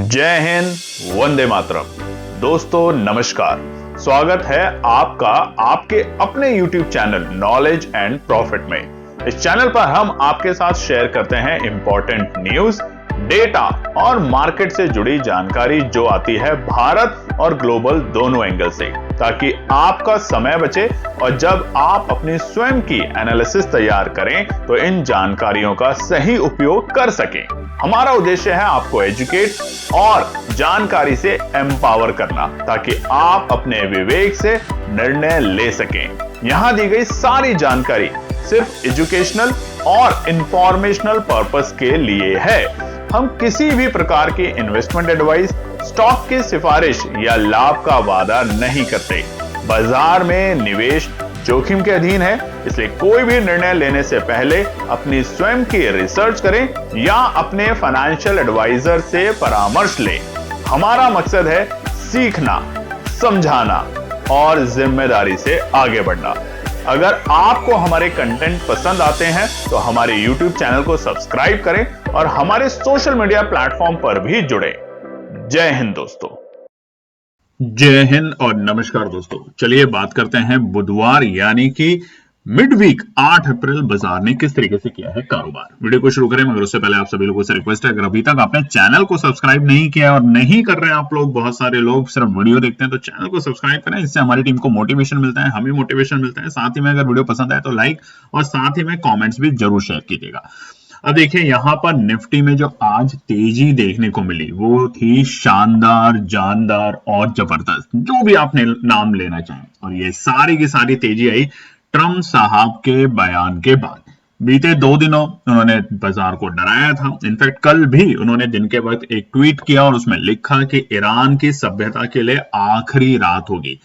जय हिंद, वंदे मातरम। दोस्तों नमस्कार, स्वागत है आपका आपके अपने YouTube channel knowledge and profit में। इस चैनल पर हम आपके साथ शेयर करते हैं इंपॉर्टेंट न्यूज, डेटा और मार्केट से जुड़ी जानकारी जो आती है भारत और ग्लोबल दोनों एंगल से, ताकि आपका समय बचे और जब आप अपनी स्वयं की एनालिसिस तैयार करें तो इन जानकारियों का सही उपयोग कर सकें। हमारा उद्देश्य है आपको एजुकेट और जानकारी से एम्पावर करना, ताकि आप अपने विवेक से निर्णय ले सकें। यहां दी गई सारी जानकारी सिर्फ एजुकेशनल और इंफॉर्मेशनल पर्पस के लिए है। हम किसी भी प्रकार की इन्वेस्टमेंट एडवाइस, स्टॉक की सिफारिश या लाभ का वादा नहीं करते। बाजार में निवेश जोखिम के अधीन है, इसलिए कोई भी निर्णय लेने से पहले अपनी स्वयं की रिसर्च करें या अपने फाइनेंशियल एडवाइजर से परामर्श लें। हमारा मकसद है सीखना, समझाना और जिम्मेदारी से आगे बढ़ना। अगर आपको हमारे कंटेंट पसंद आते हैं तो हमारे YouTube चैनल को सब्सक्राइब करें और हमारे सोशल मीडिया प्लेटफॉर्म पर भी जुड़ें। जय हिंद दोस्तों। जय हिंद और नमस्कार दोस्तों। चलिए बात करते हैं बुधवार यानी कि मिड वीक 8 अप्रैल बाजार ने किस तरीके से किया है कारोबार। वीडियो को शुरू करें मगर उससे पहले आप सभी लोगों से रिक्वेस्ट है, अगर अभी तक आपने चैनल को सब्सक्राइब नहीं किया और नहीं कर रहे हैं आप लोग, बहुत सारे लोग सिर्फ वीडियो देखते हैं, तो चैनल को सब्सक्राइब करें। इससे हमारी टीम को मोटिवेशन मिलता है, हमें मोटिवेशन मिलता है। साथ ही में अगर वीडियो पसंद आए तो लाइक और साथ ही में कॉमेंट्स भी जरूर शेयर कीजिएगा। अब देखिए यहां पर निफ्टी में जो आज तेजी देखने को मिली वो थी शानदार, जानदार और जबरदस्त, जो भी आपने नाम लेना चाहें। और ये सारी की सारी तेजी आई ट्रम्प साहब के बयान के बाद। बीते 2 दिनों उन्होंने बाजार को डराया था। इनफैक्ट कल भी उन्होंने दिन के वक्त एक ट्वीट किया और उसमें लिखा कि ईरान की सभ्यता के लिए आखिरी रात होगी,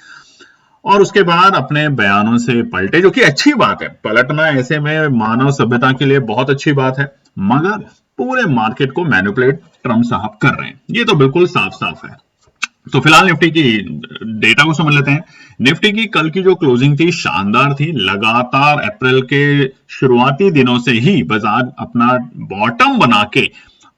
और उसके बाद अपने बयानों से पलटे, जो कि अच्छी बात है। पलटना ऐसे में मानव सभ्यता के लिए बहुत अच्छी बात है, मगर पूरे मार्केट को मैनिपुलेट ट्रम्प साहब कर रहे हैं, ये तो बिल्कुल साफ साफ है। तो फिलहाल निफ्टी की डेटा को समझ लेते हैं। निफ्टी की कल की जो क्लोजिंग थी शानदार थी। लगातार अप्रैल के शुरुआती दिनों से ही बाजार अपना बॉटम बना के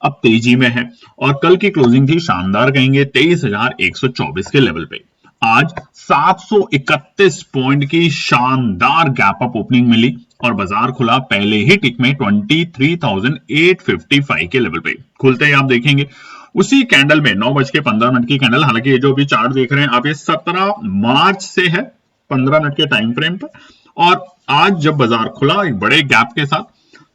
अब तेजी में है और कल की क्लोजिंग थी शानदार, कहेंगे 23,124 के लेवल पे। आज 731 पॉइंट की शानदार गैप अप ओपनिंग मिली और बाजार खुला पहले ही टिक में 23,855 के लेवल पे। खुलते ही आप देखेंगे उसी कैंडल में 9:15 की कैंडल, हालांकि ये जो भी चार्ट देख रहे हैं आप, ये 17 मार्च से है 15 मिनट के टाइम फ्रेम पर। और आज जब बाजार खुला एक बड़े गैप के साथ,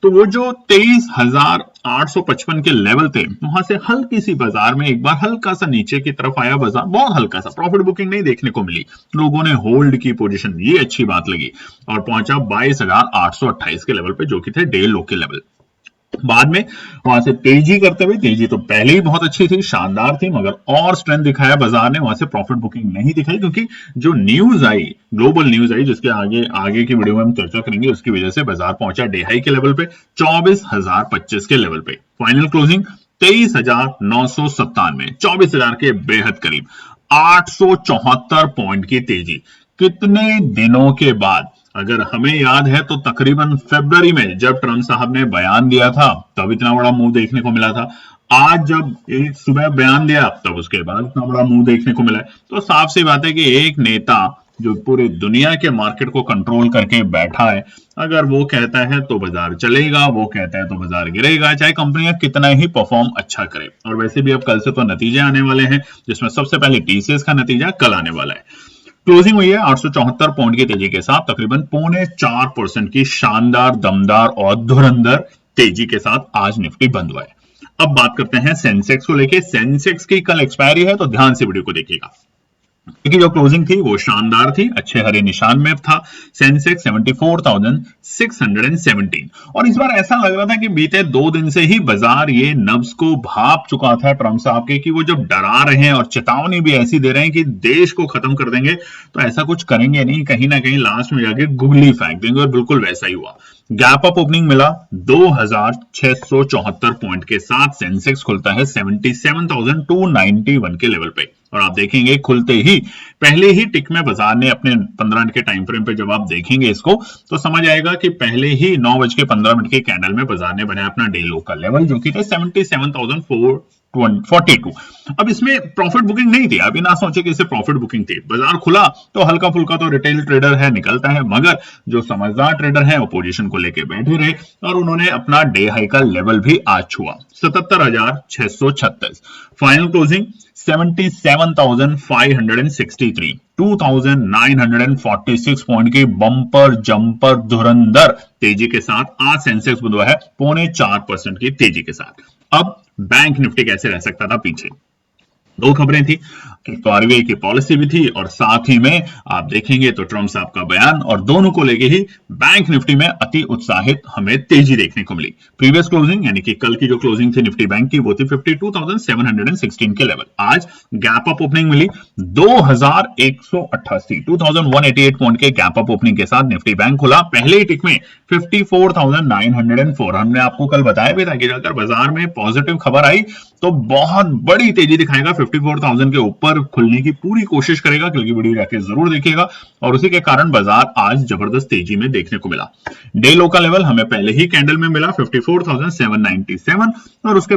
तो वो जो 23,855 के लेवल थे वहां से हल्की सी बाजार में एक बार हल्का सा नीचे की तरफ आया बाजार, बहुत हल्का सा। प्रॉफिट बुकिंग नहीं देखने को मिली, लोगों ने होल्ड की पोजीशन, ये अच्छी बात लगी, और पहुंचा 22,828 के लेवल पे, जो कि थे डे लो के लेवल। बाद में वहां से तेजी करते हुए, तेजी तो पहले ही बहुत अच्छी थी, शानदार थी, मगर और स्ट्रेंथ दिखाया बाजार ने, वहां से प्रॉफिट बुकिंग नहीं दिखाई, क्योंकि जो न्यूज आई, ग्लोबल न्यूज आई, जिसके आगे की वीडियो में हम चर्चा करेंगे, उसकी वजह से बाजार पहुंचा डे हाई के लेवल पे 24,025 के लेवल पे। फाइनल क्लोजिंग 23,997, 24,000 के बेहद करीब, 874 पॉइंट की तेजी। कितने दिनों के बाद, अगर हमें याद है तो तकरीबन फरवरी में जब ट्रम्प साहब ने बयान दिया था तब इतना बड़ा मूव देखने को मिला था। आज जब एक सुबह बयान दिया तब उसके बाद इतना बड़ा मूव देखने को मिला है। तो साफ सी बात है कि एक नेता जो पूरी दुनिया के मार्केट को कंट्रोल करके बैठा है, अगर वो कहता है तो बाजार चलेगा, वो कहता है तो बाजार गिरेगा, चाहे कंपनियां कितना ही परफॉर्म अच्छा करे। और वैसे भी अब कल से तो नतीजे आने वाले हैं, जिसमें सबसे पहले TCS का नतीजा कल आने वाला है। क्लोजिंग हुई है 874 पॉइंट की तेजी के साथ, तकरीबन 0.4% की शानदार, दमदार और धुरंधर तेजी के साथ आज निफ्टी बंद हुआ है। अब बात करते हैं सेंसेक्स को लेके। सेंसेक्स की कल एक्सपायरी है, तो ध्यान से वीडियो को देखिएगा, क्योंकि जो क्लोजिंग थी वो शानदार थी, अच्छे हरे निशान में था। सेंसेक्स 74,617, और इस बार ऐसा लग रहा था कि बीते 2 दिन से ही बाजार ये नब्ज को भाप चुका था ट्रम्प साहब के, कि वो जब डरा रहे हैं और चेतावनी भी ऐसी दे रहे हैं कि देश को खत्म कर देंगे, तो ऐसा कुछ करेंगे नहीं, कहीं ना कहीं लास्ट में जाके गुगली फेंक देंगे, और बिल्कुल वैसा ही हुआ। गैप अप ओपनिंग मिला 2,674 पॉइंट के साथ। सेंसेक्स खुलता है 77,291 के लेवल पे, और आप देखेंगे खुलते ही पहले ही टिक में बाजार ने अपने 15 मिनट के टाइम फ्रेम पे, जब आप देखेंगे इसको तो समझ आएगा कि पहले ही 9:15 की कैंडल में बाजार ने बनाया अपना डे लो का लेवल, जो कि था 77,400 42। अब इसमें प्रॉफिट बुकिंग नहीं थी, अभी ना सोचे कि इसे प्रॉफिट बुकिंग थी। बाजार खुला तो हल्का फुल्का तो रिटेल ट्रेडर है निकलता है, मगर जो समझदार ट्रेडर है वो पोजीशन को लेके बैठे रहे और उन्होंने अपना डे हाई का लेवल भी आज छुआ 77,636। फाइनल क्लोजिंग 77,563, 2,946 पॉइंट की बंपर जंपर धुरंधर तेजी के साथ आज सेंसेक्स बंद हुआ है 0.4% की तेजी के साथ। अब बैंक निफ्टी कैसे रह सकता था पीछे? दो खबरें थी, एक तो आरबीआई की पॉलिसी भी थी और साथ ही में आप देखेंगे तो ट्रम्प साहब का बयान, और दोनों को लेके ही बैंक निफ्टी में अति उत्साहित हमें तेजी देखने को मिली। प्रीवियस क्लोजिंग यानी कि कल की जो क्लोजिंग थी निफ्टी बैंक की वो थी 52,716 के लेवल। आज गैप अप ओपनिंग मिली 2,188, 2,188 पॉइंट के गैप अप ओपनिंग के साथ निफ्टी बैंक खुला पहले ही टिक में 54,904। हमने आपको कल बताया भी था कि अगर बाजार में पॉजिटिव खबर आई तो बहुत बड़ी तेजी दिखाएगा, 54,000 के ऊपर खुलने की पूरी कोशिश करेगा, क्योंकि वीडियो जाके जरूर देखिएगा। और उसी के कारण बाजार आज जबरदस्त तेजी में देखने को मिला। डे लो का लेवल हमें पहले ही कैंडल में मिला 54,797 और उसके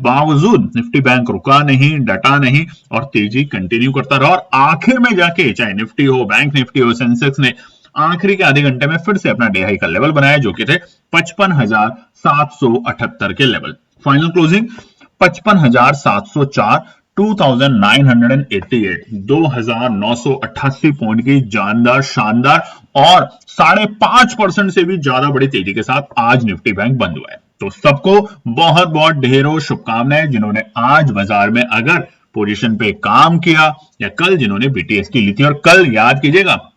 बावजूद निफ्टी बैंक रुका नहीं, डटा नहीं और तेजी कंटिन्यू करता रहा। और आखिर में जाके चाहे निफ्टी हो, बैंक निफ्टी हो, सेंसेक्स ने आखिरी के आधे घंटे में फिर से अपना डे हाई का लेवल बनाया जो कि थे 55,778 के लेवल। फाइनल क्लोजिंग 55,704, 2,988, 2,988 पॉइंट की जानदार शानदार और 5.5% से भी ज्यादा बड़ी तेजी के साथ आज निफ्टी बैंक बंद हुआ है। तो सबको बहुत बहुत ढेरों शुभकामनाएं जिन्होंने आज बाजार में अगर पोजीशन पे काम किया या कल जिन्होंने बीटीएसटी ली थी। और कल याद कीजिएगा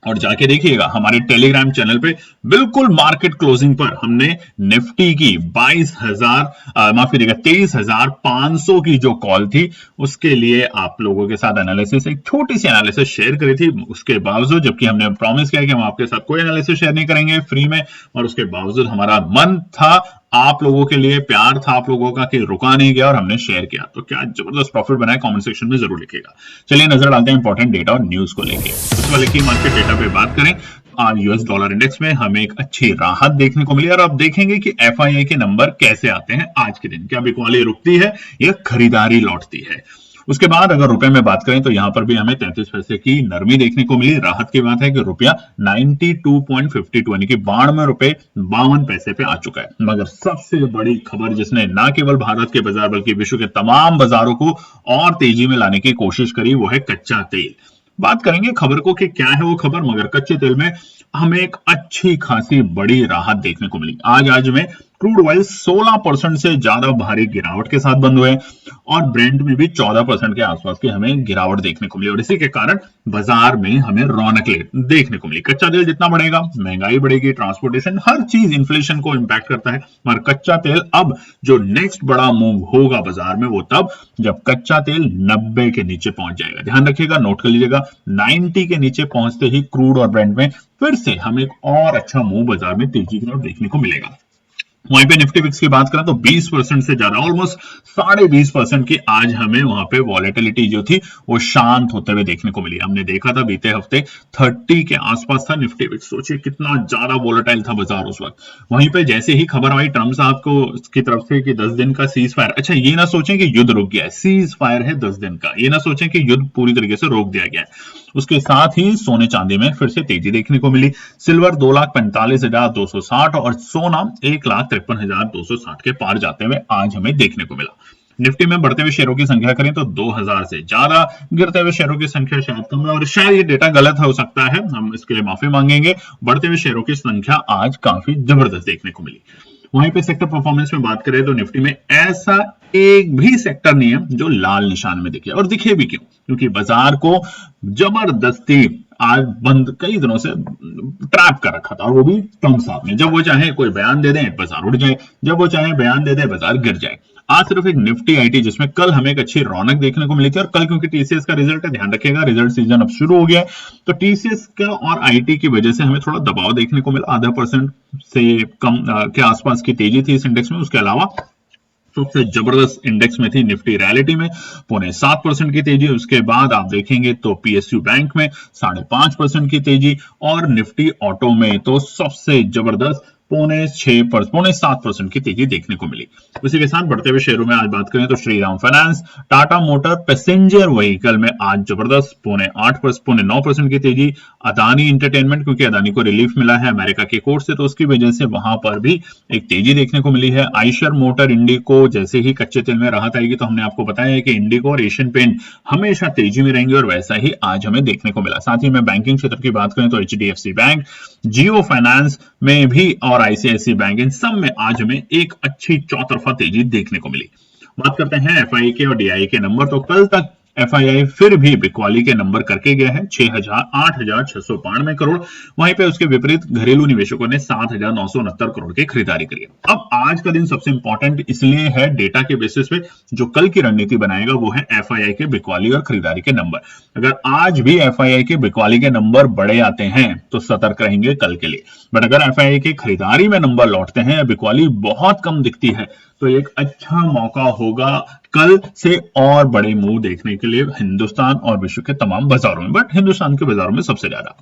और जाके देखिएगा हमारे टेलीग्राम चैनल पे बिल्कुल मार्केट क्लोजिंग पर हमने निफ्टी की 23,500 की जो कॉल थी उसके लिए आप लोगों के साथ एनालिसिस, एक छोटी सी एनालिसिस शेयर करी थी। उसके बावजूद, जबकि हमने प्रॉमिस किया कि हम आपके साथ कोई एनालिसिस शेयर नहीं करेंगे फ्री में, और उसके बावजूद हमारा मन था, आप लोगों के लिए प्यार था आप लोगों का कि रुका नहीं गया और हमने शेयर किया। तो क्या जबरदस्त प्रॉफिट बनाए, कमेंट सेक्शन में जरूर लिखिएगा। चलिए नजर डालते हैं इंपॉर्टेंट डेटा और न्यूज को लेके। उस वाले की मार्केट डेटा पे बात करें, आज यूएस डॉलर इंडेक्स में हमें एक अच्छी राहत देखने को मिली और अब देखेंगे कि एफआईआई के नंबर कैसे आते हैं आज के दिन। क्या बिकवाली रुकती है या खरीदारी लौटती है? उसके बाद अगर रुपए में बात करें तो यहां पर भी हमें 33 पैसे की नरमी देखने को मिली। राहत की बात है कि रुपया 92.52 यानी कि 92 रुपए 52 पे आ चुका है। मगर सबसे बड़ी खबर जिसने न केवल भारत के बाजार बल्कि विश्व के तमाम बाजारों को और तेजी में लाने की कोशिश करी वो है कच्चा तेल। बात करेंगे खबर को कि क्या है वो खबर, मगर कच्चे तेल में हमें एक अच्छी खासी बड़ी राहत देखने को मिली। आज में क्रूड ऑयल 16% से ज्यादा भारी गिरावट के साथ बंद हुए और ब्रेंट में भी 14% के आसपास की हमें गिरावट देखने को मिली और इसी के कारण बाजार में हमें रौनक देखने को मिली। कच्चा तेल जितना बढ़ेगा महंगाई बढ़ेगी, ट्रांसपोर्टेशन, हर चीज इन्फ्लेशन को इंपैक्ट करता है। मगर कच्चा तेल अब जो नेक्स्ट बड़ा मूव होगा बाजार में वो तब जब कच्चा तेल 90 के नीचे पहुंच जाएगा। ध्यान रखिएगा, नोट कर लीजिएगा, 90 के नीचे पहुंचते ही क्रूड और ब्रेंट में फिर से हमें एक और अच्छा मूव बाजार में तेजी की तरफ देखने को मिलेगा। वहीं पे निफ्टी फिक्स की बात करें तो 20% से ज्यादा, ऑलमोस्ट 20.5% की आज हमें वहां पे वॉलेटिलिटी जो थी वो शांत होते हुए देखने को मिली। हमने देखा था बीते हफ्ते 30 के आसपास था निफ्टी फिक्स, सोचिए कितना ज्यादा वॉलेटाइल था बाजार उस वक्त। वहीं पे जैसे ही खबर आई ट्रम्प साहब को की तरफ से कि 10 दिन का सीज फायर, अच्छा ये ना सोचें कि युद्ध रुक गया है, सीज फायर है 10 दिन का, ये ना सोचें कि युद्ध पूरी तरीके से रोक दिया गया है। उसके साथ ही सोने चांदी में फिर से तेजी देखने को मिली। सिल्वर 2,45,260 और सोना 1,53,260 के पार जाते हुए आज हमें देखने को मिला। निफ्टी में बढ़ते हुए शेयरों की संख्या करें तो 2000 से ज्यादा, गिरते हुए शेयरों की संख्या शायद कम है और शायद ये डेटा गलत हो सकता है, हम इसके लिए माफी मांगेंगे। बढ़ते हुए शेयरों की संख्या आज काफी जबरदस्त देखने को मिली। वहीं पे सेक्टर परफॉर्मेंस में बात करें तो निफ्टी में ऐसा एक भी सेक्टर नहीं है जो लाल निशान में दिखे, और दिखे भी क्यों? क्योंकि बाजार को जबरदस्ती आज बंद कई दिनों से ट्रैप कर रखा था और वो भी ट्रम्प साहब ने। जब वो चाहे कोई बयान दे दें बाजार उठ जाए, जब वो चाहे बयान दे दे बाजार गिर जाए। आज सिर्फ एक निफ्टी आईटी जिसमें कल हमें एक अच्छी रौनक देखने को मिली थी और कल क्योंकि टीसीएस का रिजल्ट है, ध्यान रखिएगा रिजल्ट सीजन अब शुरू हो गया है, तो टीसीएस का और आईटी की वजह से हमें थोड़ा दबाव देखने को मिला। 0.5% से कम के आसपास की तेजी थी इस इंडेक्स में। उसके अलावा सबसे जबरदस्त इंडेक्स में थी निफ्टी रियलिटी में 0.7% की तेजी। उसके बाद आप देखेंगे तो पीएसयू बैंक में 5.5% की तेजी और निफ्टी ऑटो में तो सबसे जबरदस्त पौने 7% की तेजी देखने को मिली। उसी के साथ बढ़ते हुए शेयरों में आज बात करें तो Shriram finance, Tata motor passenger vehicle में आज जबरदस्त 9% की तेजी। अदानी एंटरटेनमेंट, क्योंकि अदानी को रिलीफ मिला है अमेरिका के कोर्ट से, तो उसकी वजह से वहां पर भी एक तेजी देखने को मिली है। आइशर मोटर इंडिको, जैसे ही कच्चे तेल में राहत आएगी तो हमने आपको बताया है कि इंडिको और एशियन पेंट हमेशा तेजी में रहेंगे, और वैसा ही आज हमें देखने को मिला। साथ ही में बैंकिंग क्षेत्र की बात करें तो एचडीएफसी बैंक, जियो फाइनेंस में भी और आईसीआईसी बैंक, इन सब में आज हमें एक अच्छी चौतरफा तेजी देखने को मिली। बात करते हैं एफआई के और डीआई के नंबर। तो कल तक एफआईआई फिर भी बिकवाली के नंबर करके गया है 8,692 करोड़। वहीं पे उसके विपरीत घरेलू निवेशकों ने 7,969 करोड़ की खरीदारी करी है। अब आज का दिन सबसे इंपॉर्टेंट इसलिए है डेटा के बेसिस पे जो कल की रणनीति बनाएगा वो है एफआईआई के बिकवाली और खरीदारी के नंबर। अगर आज भी एफआईआई के बिकवाली के नंबर बड़े आते हैं तो सतर्क रहेंगे कल के लिए, बट अगर एफआईआई की खरीदारी में नंबर लौटते हैं, बिकवाली बहुत कम दिखती है, तो एक अच्छा मौका होगा कल से और बड़े मूव देखने के लिए हिंदुस्तान और विश्व के तमाम बाजारों में, बट हिंदुस्तान के बाजारों में सबसे ज्यादा।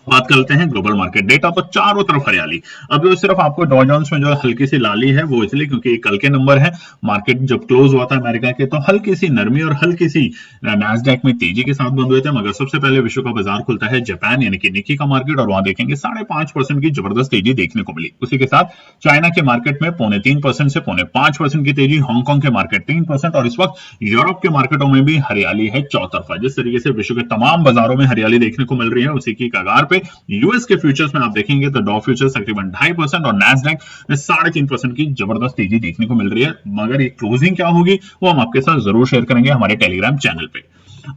बात करते हैं ग्लोबल मार्केट डेटा, तो चारों तरफ हरियाली। अब जो सिर्फ आपको डॉ जोन्स में जो हल्की सी लाली है वो इसलिए क्योंकि कल के नंबर है। मार्केट जब क्लोज हुआ था अमेरिका के तो हल्की सी नरमी और हल्की सी नैस्डैक में तेजी के साथ बंद हुए थे, मगर सबसे पहले विश्व का बाजार खुलता है जापान यानी कि निकी का मार्केट, और वहां देखेंगे 5.5% की जबरदस्त तेजी देखने को मिली। उसी के साथ चाइना के मार्केट में 3.25% से 5.5% की तेजी, हांगकांग के मार्केट 3%, और इस वक्त यूरोप के मार्केटों में भी हरियाली है चौतरफा। जिस तरीके से विश्व के तमाम बाजारों में हरियाली देखने को मिल रही है उसी की कगार पे यूएस के फ्यूचर्स में आप देखेंगे तो डॉ फ्यूचर्स तकरीबन 2.5% और नैस्डैक में 3.5% की जबरदस्त तेजी देखने को मिल रही है। मगर ये क्लोजिंग क्या होगी वो हम आपके साथ जरूर शेयर करेंगे हमारे टेलीग्राम चैनल पे।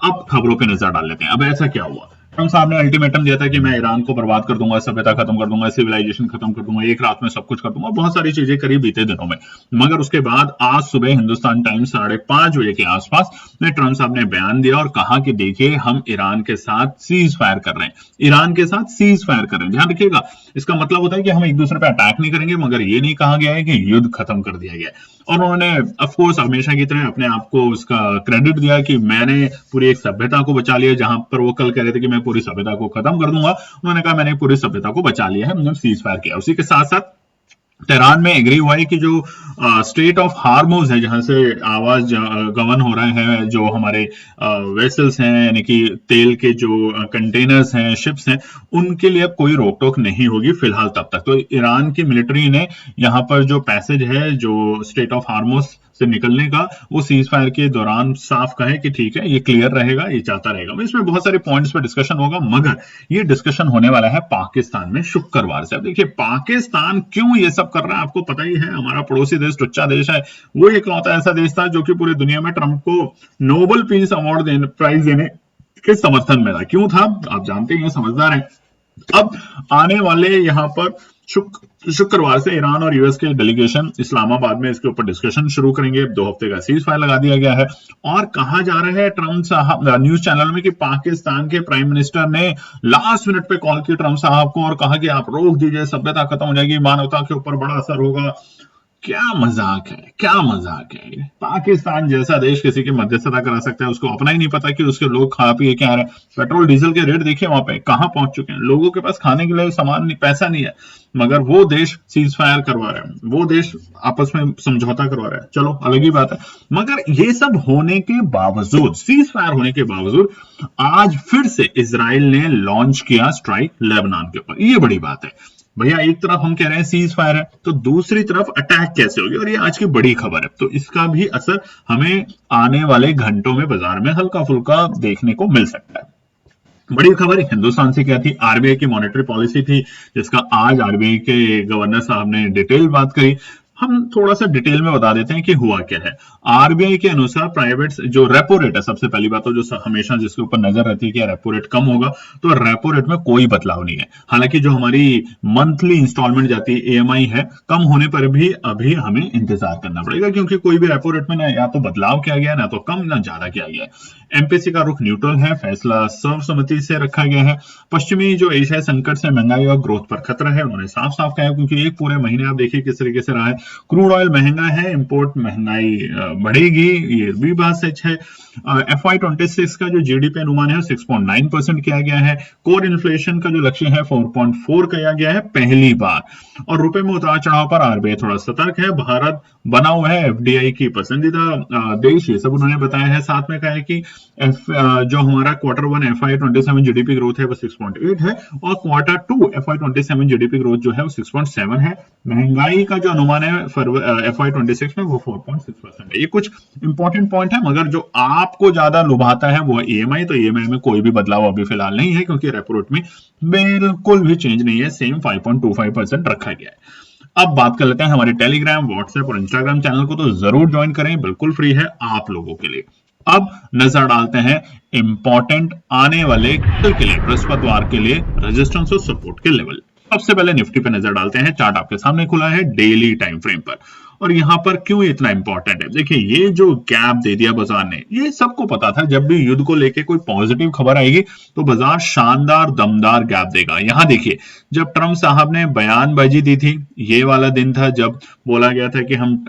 अब खबरों पे नजर डाल लेते हैं। अब ऐसा क्या हुआ? ट्रंप साहब ने अल्टीमेटम दिया था कि मैं ईरान को बर्बाद कर दूंगा, सभ्यता खत्म कर दूंगा, सिविलाइजेशन खत्म कर दूंगा, एक रात में सब कुछ कर दूंगा, बहुत सारी चीजें करी बीते दिनों में। मगर उसके बाद आज सुबह हिंदुस्तान टाइम्स 5:30 बजे के आसपास में ट्रंप साहब ने बयान दिया और कहा कि देखिए हम ईरान के साथ सीज फायर कर रहे हैं, ईरान के साथ सीज फायर कर रहे हैं। ध्यान रखिएगा, इसका मतलब होता है कि हम एक दूसरे पर अटैक नहीं करेंगे, मगर ये नहीं कहा गया है कि युद्ध खत्म कर दिया गया है। और उन्होंने ऑफ कोर्स हमेशा की तरह अपने आप को उसका क्रेडिट दिया कि मैंने पूरी एक सभ्यता को बचा लिया। जहां पर वो कल कह रहे थे कि मैं पूरी सभ्यता को खत्म कर दूंगा, उन्होंने कहा मैंने पूरी सभ्यता को बचा लिया है, मैंने सीज फायर किया। उसी के साथ साथ तेहरान में एग्री हुआ है कि जो स्ट्रेट ऑफ हार्मोज है जहां से आवाज गमन हो रहे हैं, जो हमारे वेसल्स हैं यानी कि तेल के जो कंटेनर्स हैं, शिप्स हैं, उनके लिए अब कोई रोक टोक नहीं होगी फिलहाल तब तक। तो ईरान की मिलिट्री ने यहां पर जो पैसेज है जो स्ट्रेट ऑफ हार्मोज से निकलने का, वो सीज फायर के दौरान साफ कहे कि ठीक है ये क्लियर रहेगा, ये चाहता रहेगा। इसमें बहुत सारे पॉइंट्स पर डिस्कशन होगा, मगर ये डिस्कशन होने वाला है पाकिस्तान में शुक्रवार से। अब देखिए पाकिस्तान क्यों ये सब कर रहा है, आपको पता ही है, हमारा पड़ोसी देश, टुच्चा देश है। वो इकलौता ऐसा देश था जो कि पूरी दुनिया में ट्रंप को नोबेल पीस अवार्ड प्राइज देने के समर्थन में था। क्यों था आप जानते हैं, समझदार हैं। अब आने वाले यहां पर शुक्रवार से ईरान और यूएस के डेलीगेशन इस्लामाबाद में इसके ऊपर डिस्कशन शुरू करेंगे। 2 हफ्ते का सीज फायर लगा दिया गया है और कहा जा रहा है ट्रंप साहब न्यूज चैनल में कि पाकिस्तान के प्राइम मिनिस्टर ने लास्ट मिनट पे कॉल की ट्रंप साहब को और कहा कि आप रोक दीजिए, सभ्यता खत्म हो जाएगी, मानवता के ऊपर बड़ा असर होगा। क्या मजाक है, क्या मजाक है। पाकिस्तान जैसा देश किसी की मध्यस्थता करा सकता है, उसको अपना ही नहीं पता कि उसके लोग खा पिए क्या रहे। पेट्रोल डीजल के रेट देखिए वहां पे कहां पहुंच चुके हैं, लोगों के पास खाने के लिए सामान नहीं, पैसा नहीं है, मगर वो देश सीज फायर करवा रहा है, वो देश आपस में समझौता करवा रहा है। चलो अलग ही बात है, मगर ये सब होने के बावजूद, सीज फायर होने के बावजूद, आज फिर से इजराइल ने लॉन्च किया स्ट्राइक लेबनान के ऊपर। ये बड़ी बात है भैया, एक तरफ हम कह रहे हैं सीज फायर है तो दूसरी तरफ अटैक कैसे होगी, और ये आज की बड़ी खबर है। तो इसका भी असर हमें आने वाले घंटों में बाजार में हल्का फुल्का देखने को मिल सकता है। बड़ी खबर हिंदुस्तान से क्या थी, आरबीआई की मॉनेटरी पॉलिसी थी, जिसका आज आरबीआई के गवर्नर साहब ने डिटेल बात करी। हम थोड़ा सा डिटेल में बता देते हैं कि हुआ क्या है। आरबीआई के अनुसार प्राइवेट जो रेपो रेट है, सबसे पहली बात तो जो हमेशा जिसके ऊपर नजर रहती है कि रेपो रेट कम होगा, तो रेपो रेट में कोई बदलाव नहीं है। हालांकि जो हमारी मंथली इंस्टॉलमेंट जाती है ईएमआई है, कम होने पर भी अभी हमें इंतजार करना पड़ेगा, क्योंकि कोई भी रेपो रेट में ना या तो बदलाव किया गया, ना तो कम, ना ज्यादा किया गया। एमपीसी का रुख न्यूट्रल है, फैसला सर्वसम्मति से रखा गया है। पश्चिमी जो एशियाई संकट से महंगाई और ग्रोथ पर खतरा है, उन्होंने साफ साफ कहा है, क्योंकि एक पूरे महीने आप देखिए किस तरीके से रहा है। क्रूड ऑयल महंगा है, इंपोर्ट महंगाई बढ़ेगी, ये भी बात सच है। FY26 का जो जीडीपी अनुमान है 6.9% किया गया है। कोर इन्फ्लेशन का जो लक्ष्य है 4.4 किया गया है पहली बार। और रुपए में उतार चढ़ाव पर आरबीआई थोड़ा सतर्क है। भारत बना हुआ है एफडीआई की पसंदीदा देश, ये सब उन्होंने बताया है। साथ में कहा है कि जो हमारा Q1 FY27 जीडीपी ग्रोथ है वो 6.8 है और Q2 FY27 जीडीपी ग्रोथ जो है वो 6.7 है। महंगाई का जो अनुमान है FY26 में वो 4.6% है। ये कुछ इंपॉर्टेंट पॉइंट है, मगर जो आपको ज्यादा लुभाता है वो ईएमआई। तो ईएमआई में कोई भी बदलाव अभी फिलहाल नहीं है, क्योंकि रेपो रेट में बिल्कुल भी चेंज नहीं है, सेम 5.25% रखा गया है। अब बात कर लेते हैं हमारे टेलीग्राम, व्हाट्सएप और इंस्टाग्राम चैनल को, तो जरूर ज्वाइन करें, बिल्कुल फ्री है आप लोगों के लिए। अब नजर डालते हैं इंपॉर्टेंट आने वाले कल के लिए, बृहस्पतिवार के लिए रेजिस्टेंस और सपोर्ट के लेवल। सबसे पहले निफ्टी पे नजर डालते हैं। चार्ट आपके सामने खुला है डेली टाइम फ्रेम पर, और यहां पर क्यों इतना इंपॉर्टेंट है, देखिए ये जो गैप दे दिया बाजार ने, ये सबको पता था। जब भी युद्ध को लेके कोई पॉजिटिव खबर आएगी तो बाजार शानदार दमदार गैप देगा। यहां देखिए, जब ट्रंप साहब ने बयानबाजी दी थी, ये वाला दिन था जब बोला गया था कि हम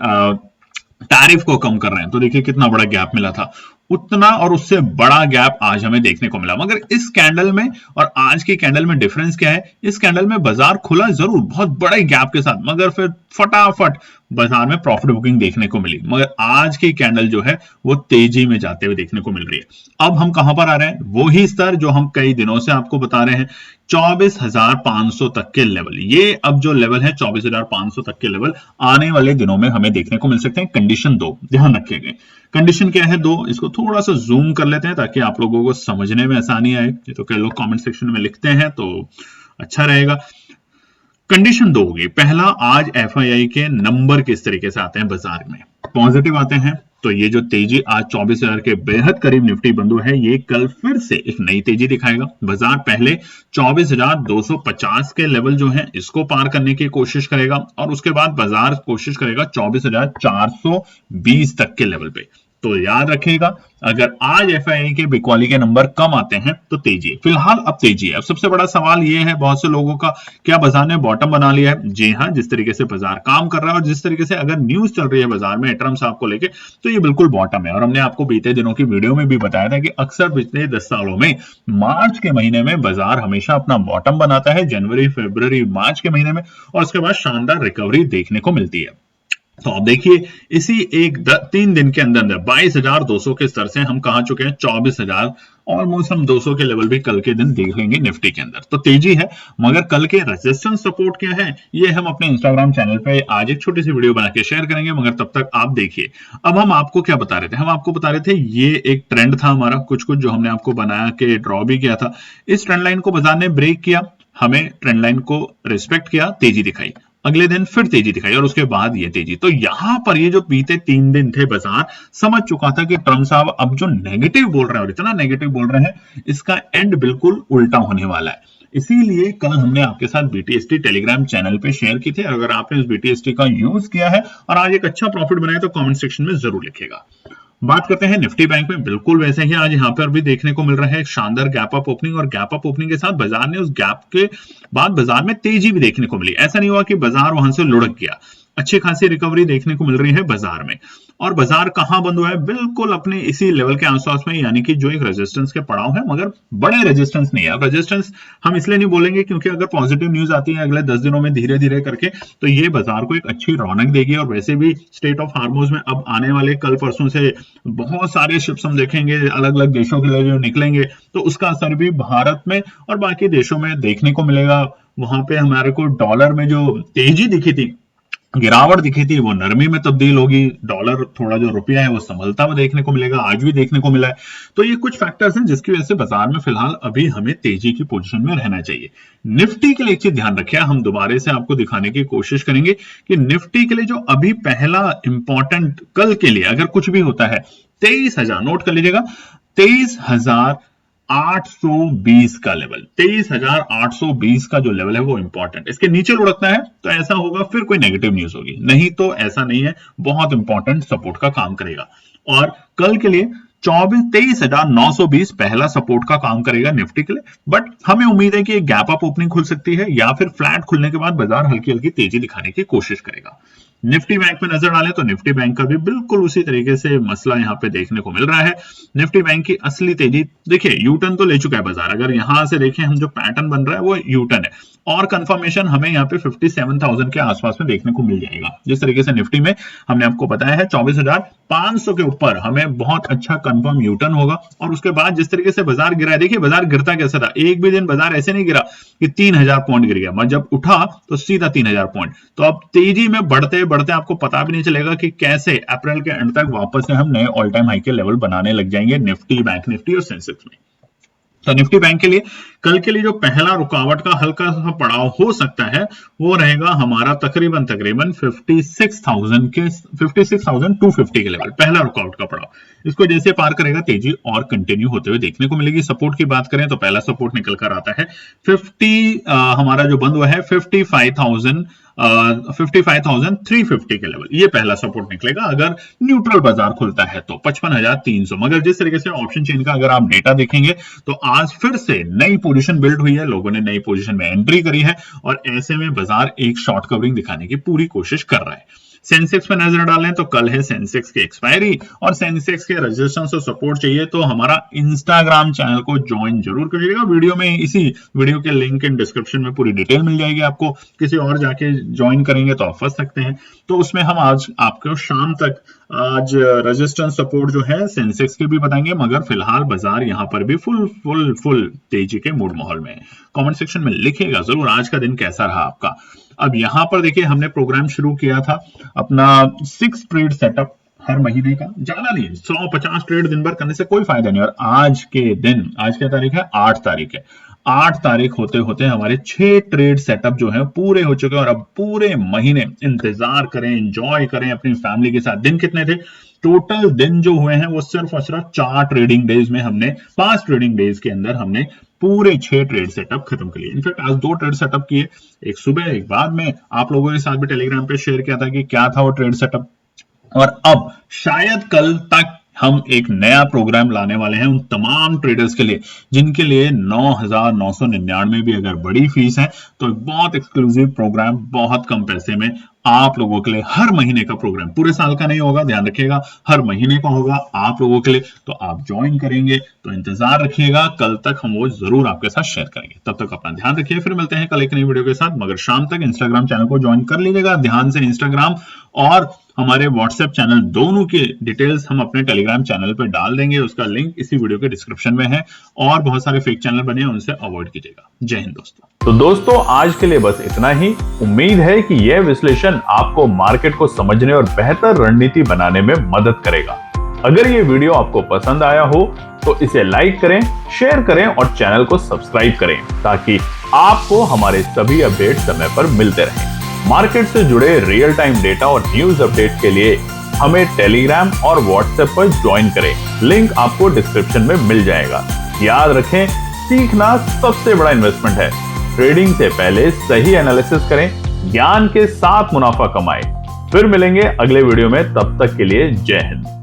टैरिफ को कम कर रहे हैं, तो देखिए कितना बड़ा गैप मिला था। उतना और उससे बड़ा गैप आज हमें देखने को मिला। मगर इस कैंडल में और आज की कैंडल में डिफरेंस क्या है, इस कैंडल में बाजार खुला जरूर बहुत बड़े गैप के साथ, मगर फिर फटाफट बाजार में प्रॉफिट बुकिंग देखने को मिली। मगर आज की कैंडल जो है वो तेजी में जाते हुए देखने को मिल रही है। अब हम कहां पर आ रहे हैं, वो ही स्तर जो हम कई दिनों से आपको बता रहे हैं, 24,500 तक के लेवल। ये अब जो लेवल है 24,500 तक के लेवल आने वाले दिनों में हमें देखने को मिल सकते हैं। कंडीशन 2 ध्यान रखिएगा, कंडीशन क्या है 2, इसको थोड़ा सा जूम कर लेते हैं ताकि आप लोगों को समझने में आसानी आए। ये तो कई लोग कमेंट सेक्शन में लिखते हैं तो अच्छा रहेगा। कंडीशन 2 होगी, पहला, आज एफआईआई के नंबर किस तरीके से आते हैं बाजार में। पॉजिटिव आते हैं तो ये जो तेजी आज 24,000 के बेहद करीब निफ्टी बंद हुआ है, ये कल फिर से एक नई तेजी दिखाएगा। बाजार पहले 24,250 के लेवल जो है इसको पार करने की कोशिश करेगा, और उसके बाद बाजार कोशिश करेगा 24,420 तक के लेवल पे। तो याद रखिएगा, अगर आज एफआईआई के बिकवाली के नंबर कम आते हैं तो तेजी है। फिलहाल अब तेजी है। अब सबसे बड़ा सवाल यह है बहुत से लोगों का, क्या बाजार ने बॉटम बना लिया है? जी हां, जिस तरीके से बाजार काम कर रहा है और जिस तरीके से अगर न्यूज चल रही है बाजार में ट्रंप साहब को लेके, तो ये बिल्कुल बॉटम है। और हमने आपको बीते दिनों की वीडियो में भी बताया था कि अक्सर पिछले 10 सालों में मार्च के महीने में बाजार हमेशा अपना बॉटम बनाता है, जनवरी, फरवरी, मार्च के महीने में, और उसके बाद शानदार रिकवरी देखने को मिलती है। तो आप देखिए, इसी 3 दिन के अंदर 22,200 के स्तर से हम कहां चुके हैं 24,000, ऑलमोस्ट हम 200 के लेवल भी कल के दिन देख लेंगे निफ्टी के अंदर। तो तेजी है, मगर कल के रेजिस्टेंस सपोर्ट क्या है ये हम अपने इंस्टाग्राम चैनल पे आज एक छोटी सी वीडियो बना के शेयर करेंगे। मगर तब तक आप देखिए, अब हम आपको क्या बता रहे थे, हम आपको बता रहे थे ये एक ट्रेंड था हमारा कुछ जो हमने आपको बना के ड्रॉ भी किया था। इस ट्रेंड लाइन को बाजार ने ब्रेक किया, हमें ट्रेंड लाइन को रिस्पेक्ट किया, तेजी दिखाई, अगले दिन फिर तेजी दिखाई, और उसके बाद ये तेजी। तो यहां पर ये जो बीते 3 दिन थे, बाजार समझ चुका था कि ट्रंप साहब अब जो नेगेटिव बोल रहे हैं और इतना नेगेटिव बोल रहे हैं, इसका एंड बिल्कुल उल्टा होने वाला है। इसीलिए कल हमने आपके साथ बीटीएसटी टेलीग्राम चैनल पे शेयर की थी। अगर आपने इस बीटीएसटी का यूज किया है और आज एक अच्छा प्रॉफिट बनाया तो कमेंट सेक्शन में जरूर लिखिएगा। बात करते हैं निफ्टी बैंक में, बिल्कुल वैसे ही आज यहां पर भी देखने को मिल रहा है शानदार गैप अप ओपनिंग, और गैप अप ओपनिंग के साथ बाजार ने उस गैप के बाद बाजार में तेजी भी देखने को मिली। ऐसा नहीं हुआ कि बाजार वहां से लुढ़क गया, अच्छी खासी रिकवरी देखने को मिल रही है बाजार में। और बाजार कहां बंद हुआ है, बिल्कुल अपने इसी लेवल के आसपास में, यानी कि जो एक रेजिस्टेंस के पड़ाव है, मगर बड़े रेजिस्टेंस नहीं है। रेजिस्टेंस हम इसलिए नहीं बोलेंगे क्योंकि अगर पॉजिटिव न्यूज आती है अगले 10 दिनों में धीरे धीरे करके, तो ये बाजार को एक अच्छी रौनक देगी। और वैसे भी स्टेट ऑफ हार्मोज में अब आने वाले कल परसों से बहुत सारे शिप्स हम देखेंगे अलग अलग देशों के लिए जो निकलेंगे, तो उसका असर भी भारत में और बाकी देशों में देखने को मिलेगा। वहां पे हमारे को डॉलर में जो तेजी दिखी थी, गिरावट दिखी थी, वो नरमी में तब्दील होगी। डॉलर थोड़ा जो रुपया है वो संभलता हुआ देखने को मिलेगा, आज भी देखने को मिला है। तो ये कुछ फैक्टर्स हैं जिसकी वजह से बाजार में फिलहाल अभी हमें तेजी की पोजीशन में रहना चाहिए। निफ्टी के लिए एक चीज ध्यान रखिए, हम दोबारा से आपको दिखाने की कोशिश करेंगे कि निफ्टी के लिए जो अभी पहला इंपॉर्टेंट कल के लिए अगर कुछ भी होता है, 23,000 नोट कर लीजिएगा, 23,820 का लेवल, 23,820 का जो लेवल है वो इंपॉर्टेंट। इसके नीचे लुढ़कता है तो ऐसा होगा फिर कोई नेगेटिव न्यूज होगी, नहीं तो ऐसा नहीं है, बहुत इंपॉर्टेंट सपोर्ट का काम करेगा। और कल के लिए 23,920 पहला सपोर्ट का काम करेगा निफ्टी के लिए, बट हमें उम्मीद है कि एक गैप अप ओपनिंग खुल सकती है या फिर फ्लैट खुलने के बाद बाजार हल्की हल्की तेजी दिखाने की कोशिश करेगा। निफ्टी बैंक में नजर डालें तो निफ्टी बैंक का भी बिल्कुल उसी तरीके से मसला यहां पे देखने को मिल रहा है। निफ्टी बैंक की असली तेजी देखिए, यूटर्न तो ले चुका है बाजार, अगर यहां से देखें हम जो पैटर्न बन रहा है वो यूटर्न है और कंफर्मेशन हमें यहाँ पे 57,000 के आसपास में देखने को मिल जाएगा। जिस तरीके से निफ्टी में हमने आपको बताया है 24,500 के ऊपर हमें बहुत अच्छा कंफर्म यूटर्न होगा। और उसके बाद जिस तरीके से बाजार गिरा है, देखिए बाजार गिरता कैसा था, एक भी दिन बाजार ऐसे नहीं गिरा कि 3,000 पॉइंट गिर गया, मैं जब उठा तो सीधा 3,000 पॉइंट। तो अब तेजी में बढ़ते बढ़ते आपको पता भी नहीं चलेगा कि कैसे अप्रैल के एंड तक वापस से हम नए ऑल टाइम हाई के लेवल बनाने लग जाएंगे निफ्टी, बैंक निफ्टी और सेंसेक्स में। तो निफ्टी बैंक के लिए कल के लिए जो पहला रुकावट का हल्का सा पड़ाव हो सकता है वो रहेगा हमारा तकरीबन 56,250 के लेवल, पहला रुकावट का पड़ाव। इसको जैसे पार करेगा तेजी और कंटिन्यू होते हुए देखने को मिलेगी। सपोर्ट की बात करें तो पहला सपोर्ट निकल कर आता है 50, हमारा जो बंद हुआ है 55,350 के लेवल, ये पहला सपोर्ट निकलेगा अगर न्यूट्रल बाजार खुलता है तो 55,300। मगर जिस तरीके से ऑप्शन चेन का अगर आप डेटा देखेंगे तो आज फिर से नई पोजीशन बिल्ड हुई है, लोगों ने नई पोजीशन में एंट्री करी है और ऐसे में बाजार एक शॉर्ट कवरिंग दिखाने की पूरी कोशिश कर रहा है। सेंसेक्स में नजर डालें तो कल है सेंसेक्स की एक्सपायरी और सेंसेक्स के रेजिस्टेंस और सपोर्ट चाहिए तो हमारा इंस्टाग्राम चैनल को ज्वाइन जरूर करिएगा। वीडियो में, इसी वीडियो के लिंक इन डिस्क्रिप्शन में पूरी डिटेल मिल जाएगी आपको, किसी और जाके ज्वाइन करेंगे तो आप फंस सकते हैं। तो उसमें हम आज आपको शाम तक आज रेजिस्टेंस सपोर्ट जो है सेंसेक्स के भी बताएंगे, मगर फिलहाल बाजार यहां पर भी फुल तेजी के मूड माहौल में है। कमेंट सेक्शन में लिखिएगा जरूर आज का दिन कैसा रहा आपका। अब यहां पर देखिए हमने प्रोग्राम शुरू किया था अपना 6 ट्रेड सेटअप हर महीने का, ज्यादा नहीं, 150 ट्रेड दिन भर करने से कोई फायदा नहीं। और आज के दिन, आज क्या तारीख है, 8 तारीख है, 8 तारीख होते होते हमारे 6 ट्रेड सेटअप जो है पूरे हो चुके हैं और अब पूरे महीने इंतजार करें, एंजॉय करें अपनी फैमिली के साथ। दिन कितने थे टोटल, दिन जो हुए हैं वो सिर्फ और सिर्फ 4 ट्रेडिंग डेज में हमने, 5 ट्रेडिंग डेज के अंदर हमने पूरे 6 ट्रेड सेटअप खत्म कर लिए। इनफैक्ट आज 2 ट्रेड सेटअप किए, एक सुबह एक बाद में, आप लोगों के साथ भी टेलीग्राम पे शेयर किया था कि क्या था वो ट्रेड सेटअप। और अब शायद कल तक हम एक नया प्रोग्राम लाने वाले हैं उन तमाम ट्रेडर्स के लिए जिनके लिए 9,999 भी अगर बड़ी फीस है तो एक बहुत एक्सक्लूसिव प्रोग्राम, बहुत कम पैसे में आप लोगों के लिए, हर महीने का प्रोग्राम, पूरे साल का नहीं होगा, ध्यान रखिएगा, हर महीने का होगा आप लोगों के लिए। तो आप ज्वाइन करेंगे तो इंतजार रखिएगा, कल तक हम वो जरूर आपके साथ शेयर करेंगे। तब तक अपना ध्यान रखिए, फिर मिलते हैं कल एक नई वीडियो के साथ। मगर शाम तक इंस्टाग्राम चैनल को ज्वाइन कर लीजिएगा ध्यान से। इंस्टाग्राम और हमारे व्हाट्सएप चैनल दोनों के डिटेल्स हम अपने टेलीग्राम चैनल पर डाल देंगे, उसका लिंक इसी वीडियो के डिस्क्रिप्शन में है। और बहुत सारे फेक चैनल बने हैं, उनसे अवॉइड कीजिएगा। जय हिंद दोस्तों। तो दोस्तों आज के लिए बस इतना ही। उम्मीद है कि यह विश्लेषण आपको मार्केट को समझने और बेहतर रणनीति बनाने में मदद करेगा। अगर ये वीडियो आपको पसंद आया हो तो इसे लाइक करें, शेयर करें और चैनल को सब्सक्राइब करें ताकि आपको हमारे सभी अपडेट समय पर मिलते रहें। मार्केट से जुड़े रियल टाइम डेटा और न्यूज अपडेट के लिए हमें टेलीग्राम और व्हाट्सएप पर ज्वाइन करें, लिंक आपको डिस्क्रिप्शन में मिल जाएगा। याद रखें, सीखना सबसे बड़ा इन्वेस्टमेंट है। ट्रेडिंग से पहले सही एनालिसिस करें, ज्ञान के साथ मुनाफा कमाएं। फिर मिलेंगे अगले वीडियो में, तब तक के लिए जय हिंद।